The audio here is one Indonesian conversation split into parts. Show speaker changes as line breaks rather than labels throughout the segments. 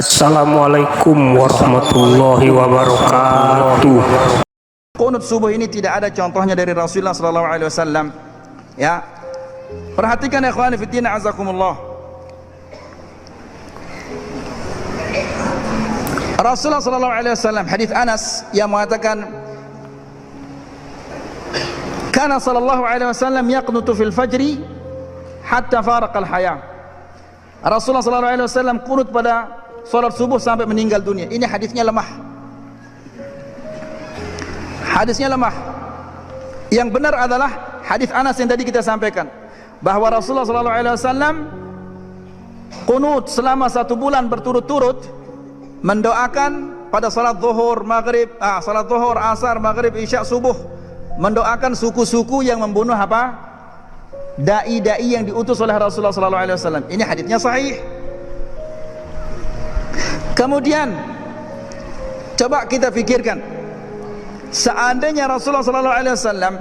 Assalamualaikum warahmatullahi wabarakatuh.
Qunut subuh ini tidak ada contohnya dari Rasulullah sallallahu alaihi wasallam. Ya. Perhatikan ya ikhwani fi din azakumullah. Rasulullah sallallahu alaihi wasallam hadis Anas yang mengatakan kana sallallahu alaihi wasallam yaqnutu fil fajri hatta faraqal haya. Rasulullah sallallahu alaihi wasallam qunut pada salat subuh sampai meninggal dunia. Ini hadisnya lemah. Hadisnya lemah. Yang benar adalah hadis Anas yang tadi kita sampaikan, bahwa Rasulullah sallallahu alaihi wasallam qunut selama 1 bulan berturut-turut mendoakan pada salat zuhur, maghrib, salat zuhur, asar, maghrib, isya, subuh, mendoakan suku-suku yang membunuh apa? Dai-dai yang diutus oleh Rasulullah sallallahu alaihi wasallam. Ini hadisnya sahih. Kemudian coba kita pikirkan, seandainya Rasulullah sallallahu alaihi wasallam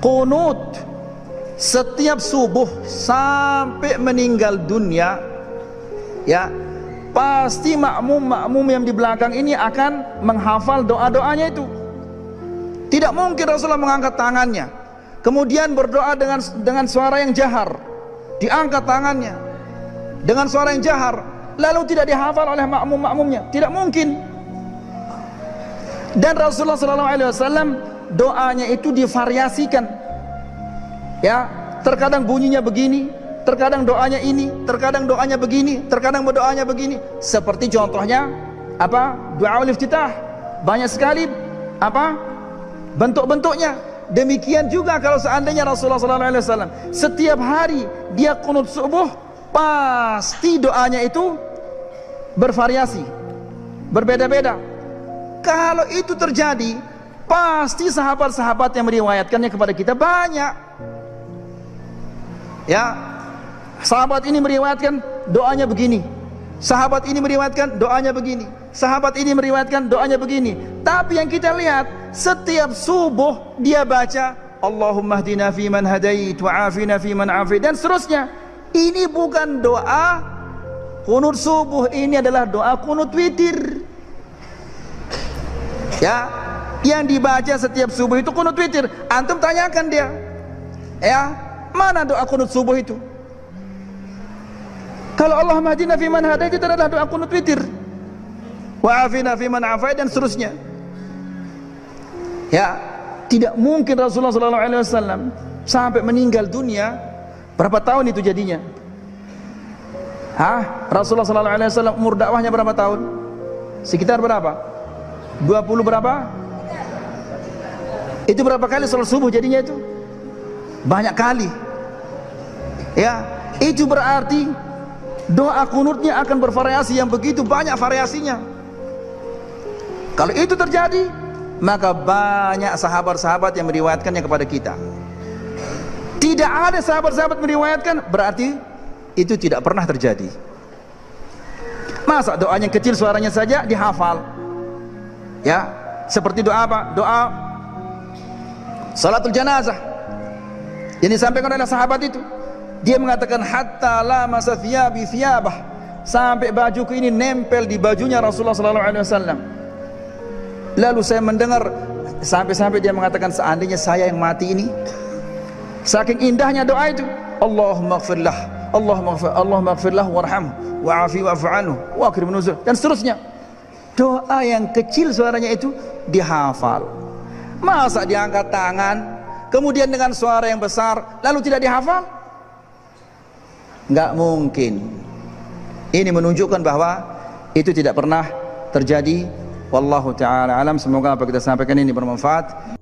qunut setiap subuh sampai meninggal dunia, ya, pasti makmum yang di belakang ini akan menghafal doa-doanya itu. Tidak mungkin Rasulullah mengangkat tangannya kemudian berdoa dengan suara yang jahar, diangkat tangannya dengan suara yang jahar lalu tidak dihafal oleh makmum-makmumnya. Tidak mungkin. Dan Rasulullah SAW doanya itu divariasikan, ya, terkadang bunyinya begini, terkadang doanya ini, terkadang doanya begini, terkadang doanya begini. Seperti contohnya apa? Doa iftitah, banyak sekali apa? Bentuk-bentuknya. Demikian juga kalau seandainya Rasulullah SAW setiap hari dia qunut subuh, pasti doanya itu bervariasi, berbeda-beda. Kalau itu terjadi, pasti sahabat-sahabat yang meriwayatkannya kepada kita banyak. Ya, sahabat ini meriwayatkan doanya begini, sahabat ini meriwayatkan doanya begini, sahabat ini meriwayatkan doanya begini. Tapi yang kita lihat, setiap subuh dia baca Allahumma hdina fi man hadait wa afina fi man afait, dan seterusnya. Ini bukan doa qunut subuh, ini adalah doa qunut witir. Ya, yang dibaca setiap subuh itu qunut witir. Antum tanyakan dia, ya, mana doa qunut subuh itu? Kalau Allahumma hdina fi man hadait itu adalah doa qunut witir. Wa afina fi man afait, dan seterusnya. Ya, tidak mungkin Rasulullah sallallahu alaihi wasallam sampai meninggal dunia. Berapa tahun itu jadinya? Rasulullah sallallahu alaihi wasallam umur dakwahnya berapa tahun? Sekitar berapa? 20 berapa? Itu berapa kali salat subuh jadinya itu? Banyak kali. Ya, itu berarti doa kunutnya akan bervariasi yang begitu banyak variasinya. Kalau itu terjadi, maka banyak sahabat-sahabat yang meriwayatkannya kepada kita. Tidak ada sahabat-sahabat meriwayatkan, berarti itu tidak pernah terjadi. Masa doanya kecil suaranya saja dihafal? Ya, seperti doa apa? Doa salatul janazah yang disampaikan oleh sahabat itu. Dia mengatakan hatta la masathiya bi thiyabah, sampai bajuku ini nempel di bajunya Rasulullah sallallahu alaihi wasallam. Lalu saya mendengar sampai-sampai dia mengatakan, seandainya saya yang mati ini. Saking indahnya doa itu, Allahumma ighfirlah, Allahumma ighfirlah warhamhu wa'afi wa'fu anhu wa akrim nuzul, dan seterusnya. Doa yang kecil suaranya itu dihafal. Masa diangkat tangan kemudian dengan suara yang besar lalu tidak dihafal? Enggak mungkin. Ini menunjukkan bahwa itu tidak pernah terjadi. Wallahu ta'ala alam. Semoga apa kita sampaikan ini bermanfaat.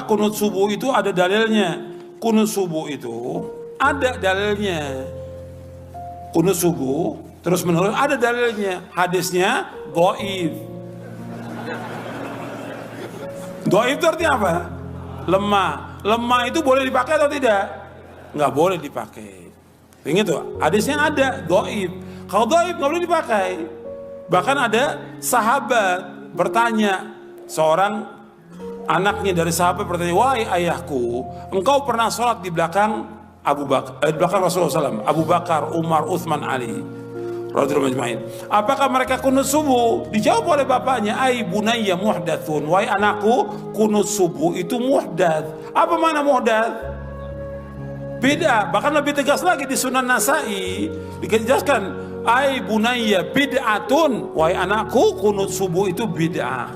Qunut subuh itu ada dalilnya. Qunut subuh itu ada dalilnya. Qunut subuh terus menerus ada dalilnya. Hadisnya dhaif. Dhaif itu artinya apa? Lemah. Lemah itu boleh dipakai atau tidak? Nggak boleh dipakai. Ingat tuh, hadisnya ada dhaif. Kalau dhaif nggak boleh dipakai. Bahkan ada sahabat bertanya, seorang anaknya dari sahabat bertanya, wahai ayahku, engkau pernah sholat di belakang belakang Rasulullah SAW, Abu Bakar, Umar, Uthman, Ali radhiyallahu ajma'in. Apakah mereka kunut subuh? Dijawab oleh bapaknya, ai bunayya muhdatsun, wahai anakku, kunut subuh itu muhdats. Apa makna muhdats? Beda, bahkan lebih tegas lagi di Sunan Nasai dijelaskan, ai bunayya bid'atun, wahai anakku, kunut subuh itu bid'ah.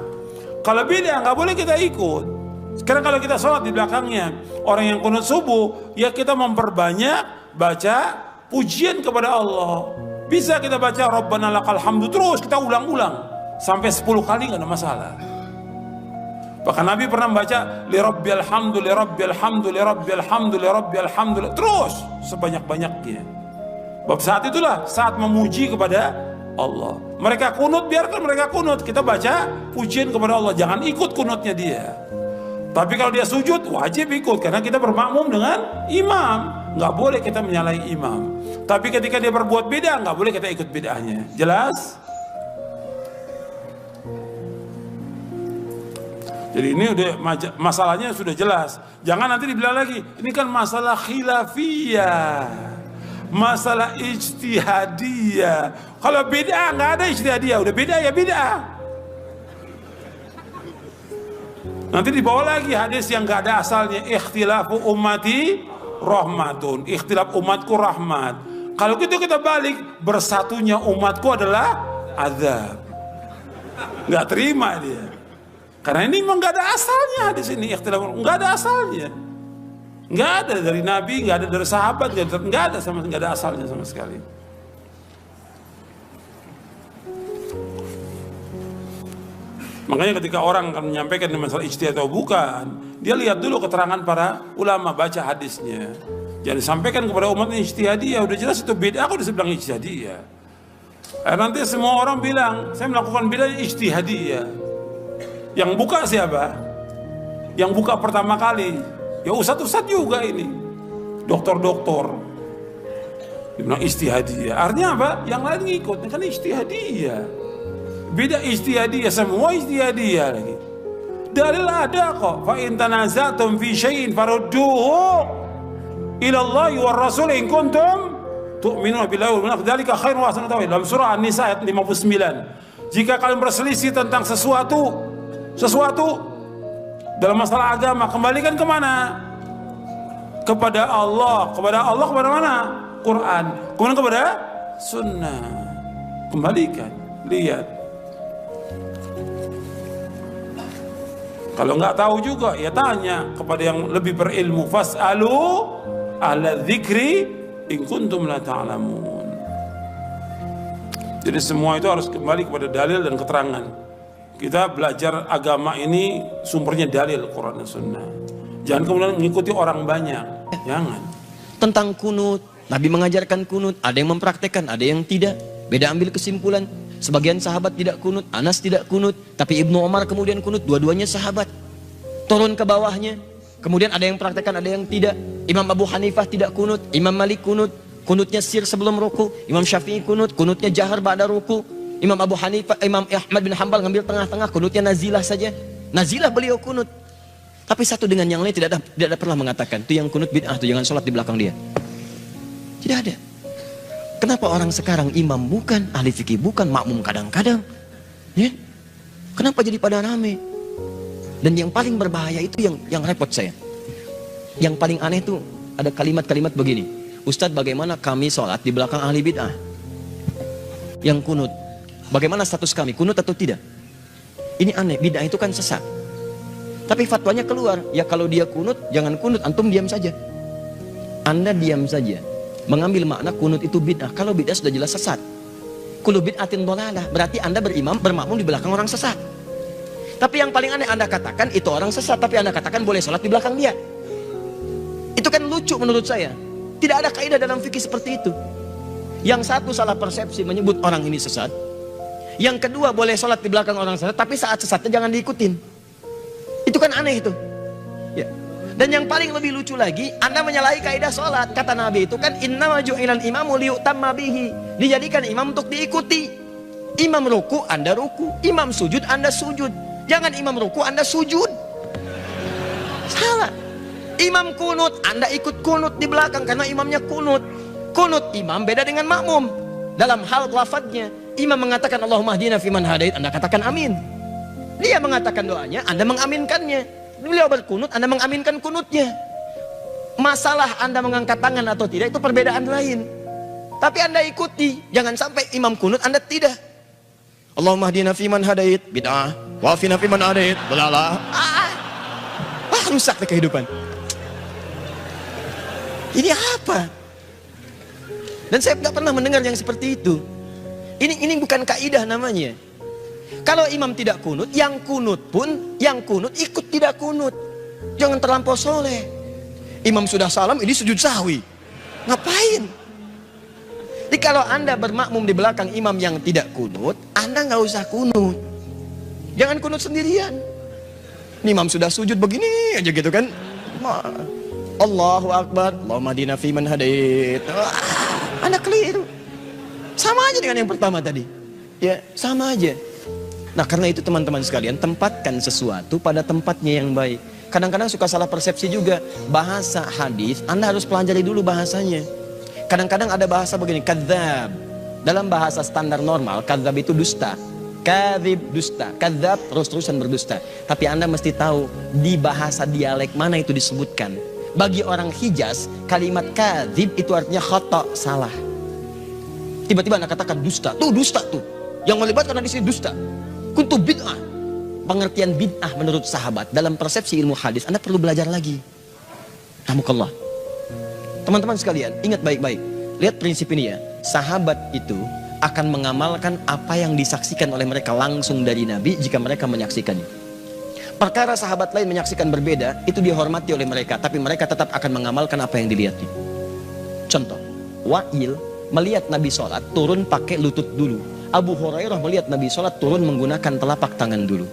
Kalau bid'ah nggak boleh kita ikut. Sekarang kalau kita sholat di belakangnya orang yang kunut subuh, ya kita memperbanyak baca pujian kepada Allah. Bisa kita baca Rabbana lakal hamdu terus, kita ulang-ulang sampai 10 kali nggak ada masalah. Bahkan Nabi pernah membaca li rabbil hamdu li rabbil hamdu li rabbil hamdu li rabbil hamdu terus sebanyak-banyaknya. Bab saat itulah saat memuji kepada Allah. Mereka kunut, biarkan mereka kunut, kita baca pujian kepada Allah, jangan ikut kunutnya dia. Tapi kalau dia sujud wajib ikut karena kita bermakmum dengan imam. Nggak boleh kita menyalahi imam. Tapi ketika dia berbuat bid'ah nggak boleh kita ikut bid'ahnya. Jelas? Jadi ini udah masalahnya sudah jelas. Jangan nanti dibilang lagi, ini kan masalah khilafiyah, masalah ijtihadiyah. Kalau bid'ah nggak ada ijtihadiyah, udah bid'ah ya bid'ah. Nanti dibawa lagi hadis yang nggak ada asalnya, ikhtilafu ummati rahmatun, ikhtilaf umatku rahmat. Kalau gitu kita balik, bersatunya umatku adalah azab. Nggak terima dia. Karena ini memang nggak ada asalnya di sini, ikhtilaf nggak ada asalnya, nggak ada dari Nabi, nggak ada dari sahabat, nggak ada asalnya sama sekali. Makanya ketika orang akan menyampaikan masalah ijtihad atau bukan, dia lihat dulu keterangan para ulama, baca hadisnya. Jangan disampaikan kepada umat ini ijtihadiyah, udah jelas itu beda, aku udah bilang ijtihadiyah. Nanti semua orang bilang saya melakukan bid'ah ijtihadiyah. Yang buka siapa? Yang buka pertama kali ya ustadz juga ini, doktor-doktor. Dibilang ijtihadiyah, artinya apa? Yang lain ngikut, kan ijtihadiyah. Beda ijtihadiyah, semua ijtihadiyah lagi. Dalil ada kok. Fa in tanaza'tum fi syai'in farudduhu ila Allah wa Rasul in kuntum tu'minuna billahi wal yawmil akhir. Dzalika khairun wa ahsanu ta'wila. Dalam surah An-Nisa ayat 59. Jika kalian berselisih tentang sesuatu dalam masalah agama, kembalikan kemana? Kepada Allah. Kepada mana? Quran. Kemudian kepada sunnah. Kembalikan. Lihat. Kalau nggak tahu juga, ya tanya kepada yang lebih berilmu. Fas'alu ahla dzikri in kuntum la ta'lamun. Jadi semua itu harus kembali kepada dalil dan keterangan. Kita belajar agama ini sumbernya dalil Quran dan Sunnah. Jangan kemudian mengikuti orang banyak. Jangan.
Tentang kunut, Nabi mengajarkan kunut. Ada yang mempraktekkan, ada yang tidak. Beda ambil kesimpulan. Sebagian sahabat tidak kunut, Anas tidak kunut, tapi Ibnu Umar kemudian kunut. Dua-duanya sahabat. Turun ke bawahnya. Kemudian ada yang praktekkan, ada yang tidak. Imam Abu Hanifah tidak kunut, Imam Malik kunut. Kunutnya sir sebelum ruku. Imam Syafi'i kunut, kunutnya jahar ba'da ruku. Imam Abu Hanifah, Imam Ahmad bin Hanbal ngambil tengah-tengah, kunutnya nazilah saja. Nazilah beliau kunut. Tapi satu dengan yang lain tidak ada pernah mengatakan itu yang kunut bid'ah, itu jangan sholat di belakang dia. Tidak ada. Kenapa orang sekarang imam bukan, ahli fikih bukan, makmum kadang-kadang, ya? Kenapa jadi pada rame? Dan yang paling berbahaya itu yang repot saya. Yang paling aneh itu ada kalimat-kalimat begini. Ustadz, bagaimana kami sholat di belakang ahli bid'ah? Yang kunut. Bagaimana status kami, kunut atau tidak? Ini aneh, bid'ah itu kan sesat. Tapi fatwanya keluar, ya kalau dia kunut, jangan kunut, antum diam saja. Anda diam saja, mengambil makna kunut itu bid'ah. Kalau bid'ah sudah jelas sesat. Kullu bid'atin dhalalah, berarti Anda bermakmum di belakang orang sesat. Tapi yang paling aneh, Anda katakan itu orang sesat, tapi Anda katakan boleh sholat di belakang dia. Itu kan lucu menurut saya. Tidak ada kaidah dalam fikih seperti itu. Yang satu salah persepsi menyebut orang ini sesat. Yang kedua boleh sholat di belakang orang sesat, tapi saat sesatnya jangan diikutin. Itu kan aneh itu. Ya. Dan yang paling lebih lucu lagi, Anda menyalahi kaidah sholat. Kata Nabi itu kan, innama ju'ilal imamu liyutamma bihi. Dijadikan imam untuk diikuti. Imam ruku, Anda ruku. Imam sujud, Anda sujud. Jangan imam ruku, Anda sujud. Salah. Imam kunut, Anda ikut kunut di belakang karena imamnya kunut. Kunut imam beda dengan makmum. Dalam hal lafadznya, imam mengatakan Allahumma hdina fiman hadait, Anda katakan amin. Dia mengatakan doanya, Anda mengaminkannya. Beliau berkunut, Anda mengaminkan kunutnya. Masalah Anda mengangkat tangan atau tidak itu perbedaan lain. Tapi Anda ikuti, jangan sampai imam kunut Anda tidak. Allahumma hdina fiman hadait, bid'ah. Wa'afina fiman hadait, belalah. Rusak deh kehidupan. Ini apa? Dan saya nggak pernah mendengar yang seperti itu. Ini bukan kaidah namanya. Kalau imam tidak kunut, yang kunut ikut tidak kunut. Jangan terlampau soleh. Imam sudah salam, ini sujud sahwi. Ngapain? Jadi kalau Anda bermakmum di belakang imam yang tidak kunut, Anda nggak usah kunut. Jangan kunut sendirian. Imam sudah sujud begini aja gitu kan. Allahu Akbar, Allahumma hdina fiman hadait. Anda keliru. Sama aja dengan yang pertama tadi. Ya, sama aja. Nah, karena itu teman-teman sekalian, tempatkan sesuatu pada tempatnya yang baik. Kadang-kadang suka salah persepsi juga. Bahasa hadis, Anda harus pelajari dulu bahasanya. Kadang-kadang ada bahasa begini, kadzab. Dalam bahasa standar normal, kadzab itu dusta. Kadzib dusta, kadzab terus-terusan berdusta. Tapi Anda mesti tahu di bahasa dialek mana itu disebutkan. Bagi orang Hijaz, kalimat kadzib itu artinya khata, salah. Tiba-tiba Anda katakan dusta, tuh dusta tuh. Yang melibatkan di sini dusta. Kuntu bid'ah. Pengertian bid'ah menurut sahabat dalam persepsi ilmu hadis Anda perlu belajar lagi. Alhamdulillah. Teman-teman sekalian, ingat baik-baik. Lihat prinsip ini ya. Sahabat itu akan mengamalkan apa yang disaksikan oleh mereka langsung dari Nabi jika mereka menyaksikannya. Perkara sahabat lain menyaksikan berbeda, itu dihormati oleh mereka, tapi mereka tetap akan mengamalkan apa yang dilihatnya. Contoh, Wa'il melihat Nabi sholat, turun pakai lutut dulu. Abu Hurairah melihat Nabi sholat, turun menggunakan telapak tangan dulu.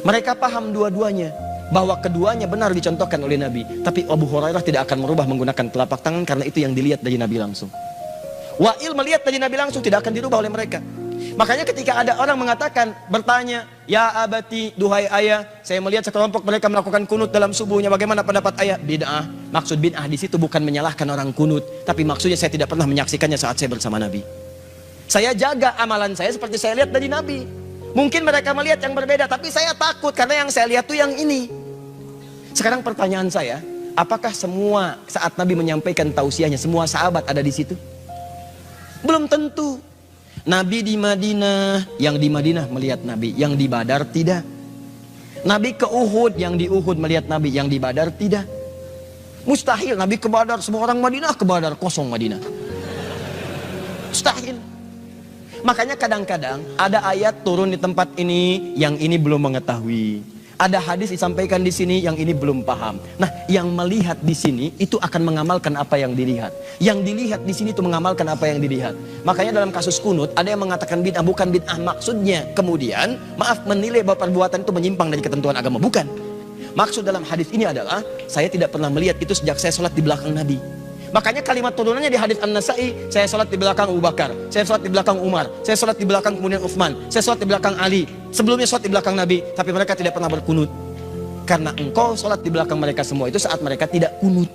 Mereka paham dua-duanya, bahwa keduanya benar dicontohkan oleh Nabi, tapi Abu Hurairah tidak akan merubah menggunakan telapak tangan karena itu yang dilihat dari Nabi langsung. Wa'il melihat dari Nabi langsung, tidak akan dirubah oleh mereka. Makanya ketika ada orang mengatakan, bertanya, ya abati, duhai ayah, saya melihat sekelompok mereka melakukan kunut dalam subuhnya, bagaimana pendapat ayah? Bid'ah. Maksud bid'ah di situ bukan menyalahkan orang kunut, tapi maksudnya saya tidak pernah menyaksikannya saat saya bersama Nabi. Saya jaga amalan saya seperti saya lihat dari Nabi. Mungkin mereka melihat yang berbeda, tapi saya takut karena yang saya lihat tuh yang ini. Sekarang pertanyaan saya, apakah semua saat Nabi menyampaikan tausiahnya, semua sahabat ada di situ? Belum tentu. Nabi di Madinah, yang di Madinah melihat Nabi, yang di Badar tidak. Nabi ke Uhud, yang di Uhud melihat Nabi, yang di Badar tidak. Mustahil Nabi ke Badar, semua orang Madinah ke Badar, kosong Madinah. Mustahil. Makanya kadang-kadang ada ayat turun di tempat ini, yang ini belum mengetahui. Ada hadis disampaikan di sini, yang ini belum paham. Nah, yang melihat di sini itu akan mengamalkan apa yang dilihat. Yang dilihat di sini itu mengamalkan apa yang dilihat. Makanya dalam kasus kunut ada yang mengatakan bid'ah, bukan bid'ah maksudnya. Kemudian, maaf, menilai bahwa perbuatan itu menyimpang dari ketentuan agama, bukan. Maksud dalam hadis ini adalah saya tidak pernah melihat itu sejak saya sholat di belakang Nabi. Makanya kalimat turunannya di hadis An-Nasai, saya sholat di belakang Abu Bakar, saya sholat di belakang Umar, saya sholat di belakang kemudian Utsman, saya sholat di belakang Ali. Sebelumnya sholat di belakang Nabi, tapi mereka tidak pernah berkunut. Karena engkau sholat di belakang mereka semua itu saat mereka tidak kunut.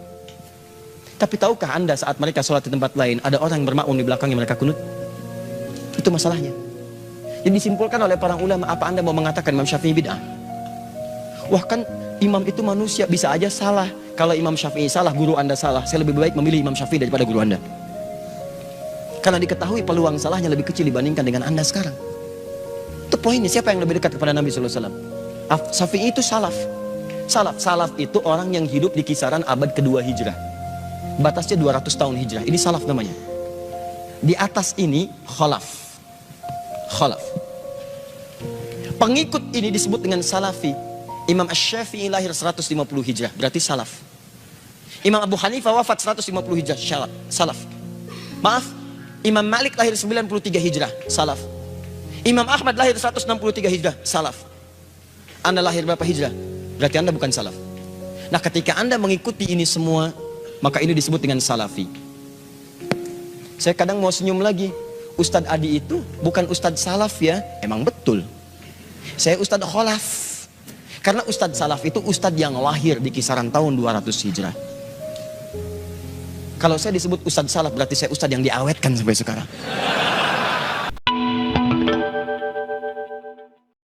Tapi tahukah Anda saat mereka sholat di tempat lain, ada orang yang bermakmum di belakangnya mereka kunut? Itu masalahnya. Jadi disimpulkan oleh para ulama, apa Anda mau mengatakan Imam Syafi'i bid'ah? Wah, kan imam itu manusia, bisa aja salah. Kalau Imam Syafi'i salah, guru Anda salah. Saya lebih baik memilih Imam Syafi'i daripada guru Anda. Karena diketahui peluang salahnya lebih kecil dibandingkan dengan Anda sekarang. Itu poinnya, siapa yang lebih dekat kepada Nabi SAW? Syafi'i itu salaf. Salaf itu orang yang hidup di kisaran abad kedua hijrah. Batasnya 200 tahun hijrah. Ini salaf namanya. Di atas ini khalaf. Pengikut ini disebut dengan salafi. Imam Asy-Syafi'i lahir 150 hijrah, berarti salaf. Imam Abu Hanifah wafat 150 hijrah, salaf. Maaf, Imam Malik lahir 93 hijrah, salaf. Imam Ahmad lahir 163 hijrah, salaf. Anda lahir berapa hijrah? Berarti Anda bukan salaf. Nah, ketika Anda mengikuti ini semua, maka ini disebut dengan salafi. Saya kadang mau senyum lagi. Ustadz Adi itu bukan Ustadz salaf ya. Emang betul. Saya Ustadz kholaf. Karena Ustadz Salaf itu Ustadz yang lahir di kisaran tahun 200 Hijrah. Kalau saya disebut Ustadz Salaf berarti saya Ustadz yang diawetkan sampai sekarang.